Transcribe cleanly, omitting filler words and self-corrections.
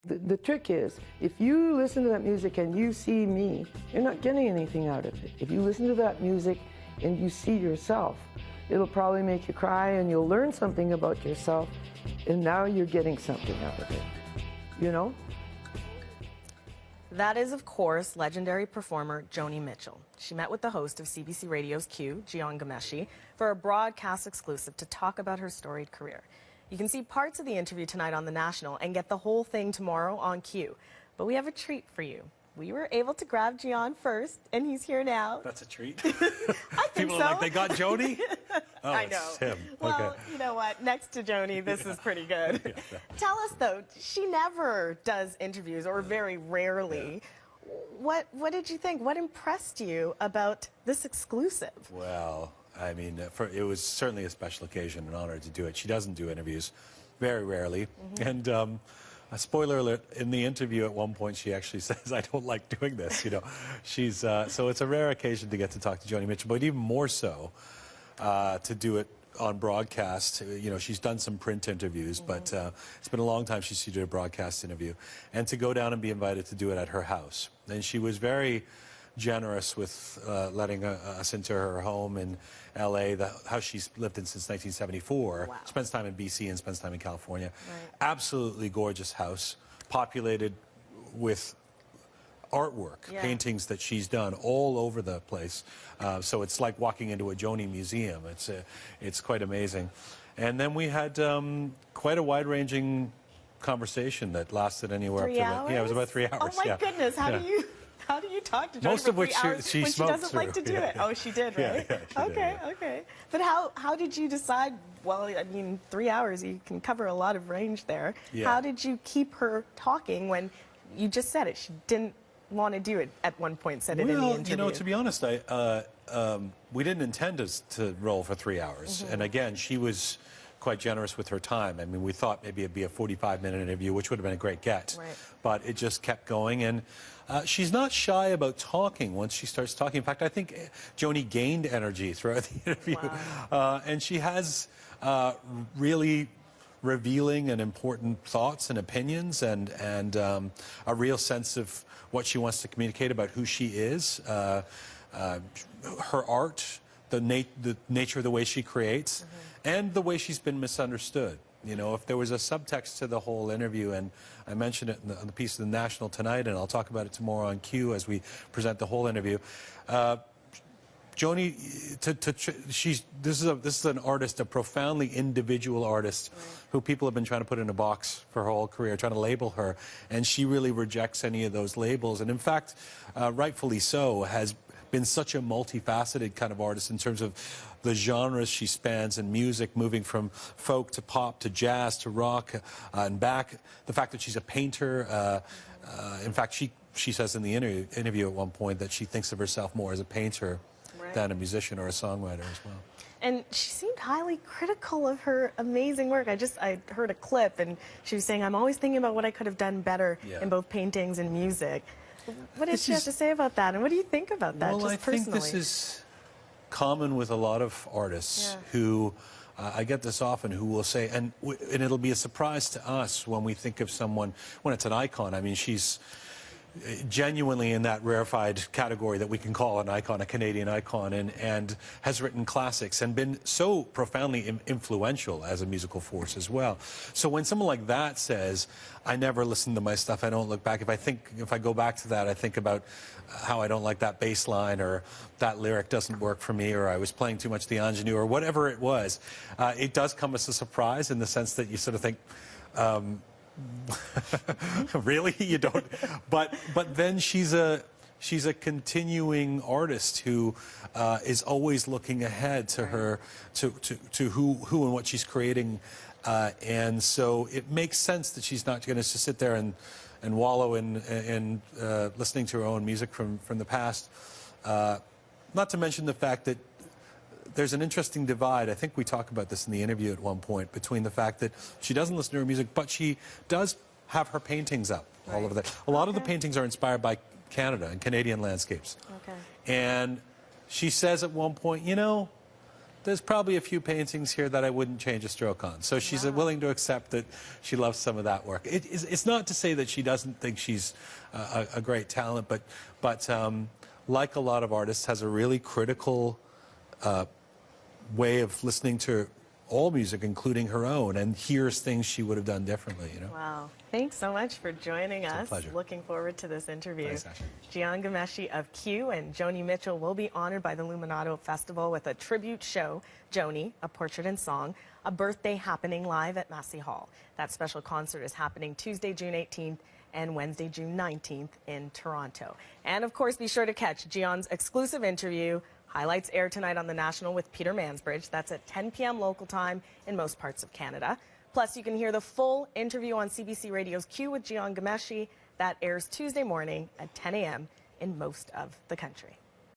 The trick is, if you listen to that music and you see me, you're not getting anything out of it. If you listen to that music and you see yourself, it'll probably make you cry and you'll learn something about yourself, and now you're getting something out of it, you know? That is, of course, legendary performer Joni Mitchell. She met with the host of CBC Radio's Q, Jian Ghomeshi, for a broadcast exclusive to talk about her storied career. You can see parts of the interview tonight on The National and get the whole thing tomorrow on Q. But we have a treat for you. We were able to grab Jian first, and he's here now. That's a treat. I think People so. are like, they got Joni? Oh, I know. It's him. Well, okay. you know what? Next to Joni, this is pretty good. Yeah. Tell us, though, she never does interviews, or very rarely. Yeah. What did you think? What impressed you about this exclusive? Well, I mean, it was certainly a special occasion, an honor to do it. She doesn't do interviews very rarely. And a spoiler alert, in the interview at one point she actually says, I don't like doing this, you know. She's, so it's a rare occasion to get to talk to Joni Mitchell, but even more so to do it on broadcast. You know, she's done some print interviews, but it's been a long time since she did a broadcast interview. And to go down and be invited to do it at her house. And she was very generous with letting us into her home in L.A., the house she's lived in since 1974. Wow. Spends time in B.C. and spends time in California. Right. Absolutely gorgeous house, populated with artwork, paintings that she's done all over the place. So it's like walking into a Joni museum. It's quite amazing. And then we had quite a wide-ranging conversation that lasted anywhere up to... Yeah, it was about 3 hours. Oh my goodness, how do you talk to Joni Most for of which 3 hours she when she smoked doesn't like to do through. it? Oh, she did, right? Yeah, she did, yeah. Okay. But how did you decide? Well, I mean, 3 hours, you can cover a lot of range there. Yeah. How did you keep her talking when you just said it? She didn't want to do it at one point, said it in the interview. You know, to be honest, we didn't intend to roll for 3 hours. And again, she was quite generous with her time. I mean, we thought maybe it'd be a 45-minute interview, which would have been a great get. Right. But it just kept going. And she's not shy about talking once she starts talking. In fact, I think Joni gained energy throughout the interview. Wow. And she has really revealing and important thoughts and opinions and a real sense of what she wants to communicate about who she is, her art, the nature of the way she creates, and the way she's been misunderstood. You know, if there was a subtext to the whole interview, and I mentioned it in the piece of The National tonight, and I'll talk about it tomorrow on Q as we present the whole interview. Joni, this is an artist, a profoundly individual artist, who people have been trying to put in a box for her whole career, trying to label her, and she really rejects any of those labels. And in fact, rightfully so, has been such a multifaceted kind of artist in terms of the genres she spans in music, moving from folk to pop to jazz to rock and back. The fact that she's a painter. In fact, she says in the interview at one point that she thinks of herself more as a painter than a musician or a songwriter as well. And she seemed highly critical of her amazing work. I heard a clip, and she was saying, I'm always thinking about what I could have done better in both paintings and music. What did she have to say about that, and what do you think about that, well, just personally? I think this is common with a lot of artists who, I get this often, who will say, and it'll be a surprise to us when we think of someone, when it's an icon. I mean, she's genuinely in that rarefied category that we can call an icon, a Canadian icon, and has written classics and been so profoundly influential as a musical force as well. So when someone like that says, I never listen to my stuff, I don't look back, if I go back to that, I think about how I don't like that bass line, or that lyric doesn't work for me, or I was playing too much the ingenue, or whatever it was, it does come as a surprise in the sense that you sort of think, really? You don't? But then she's a continuing artist who is always looking ahead to her, to who and what she's creating, and so it makes sense that she's not going to sit there and wallow in listening to her own music from the past. Not to mention the fact that there's an interesting divide. I think we talk about this in the interview at one point, between the fact that she doesn't listen to her music, but she does have her paintings up all over that. A lot of the paintings are inspired by Canada and Canadian landscapes. And she says at one point, you know, there's probably a few paintings here that I wouldn't change a stroke on. So she's willing to accept that she loves some of that work. It's not to say that she doesn't think she's a great talent, but like a lot of artists, has a really critical way of listening to all music, including her own, and hears things she would have done differently, you know? Wow. Thanks so much for joining us. It's a pleasure. Looking forward to this interview. Thanks, Ashley. Joni Mitchell of Q and Joni Mitchell will be honored by the Luminato Festival with a tribute show, Joni, A Portrait and Song, a birthday happening live at Massey Hall. That special concert is happening Tuesday, June 18th and Wednesday, June 19th in Toronto. And of course, be sure to catch Joni's exclusive interview. Highlights air tonight on The National with Peter Mansbridge. That's at 10 p.m. local time in most parts of Canada. Plus, you can hear the full interview on CBC Radio's Q with Joni Mitchell. That airs Tuesday morning at 10 a.m. in most of the country.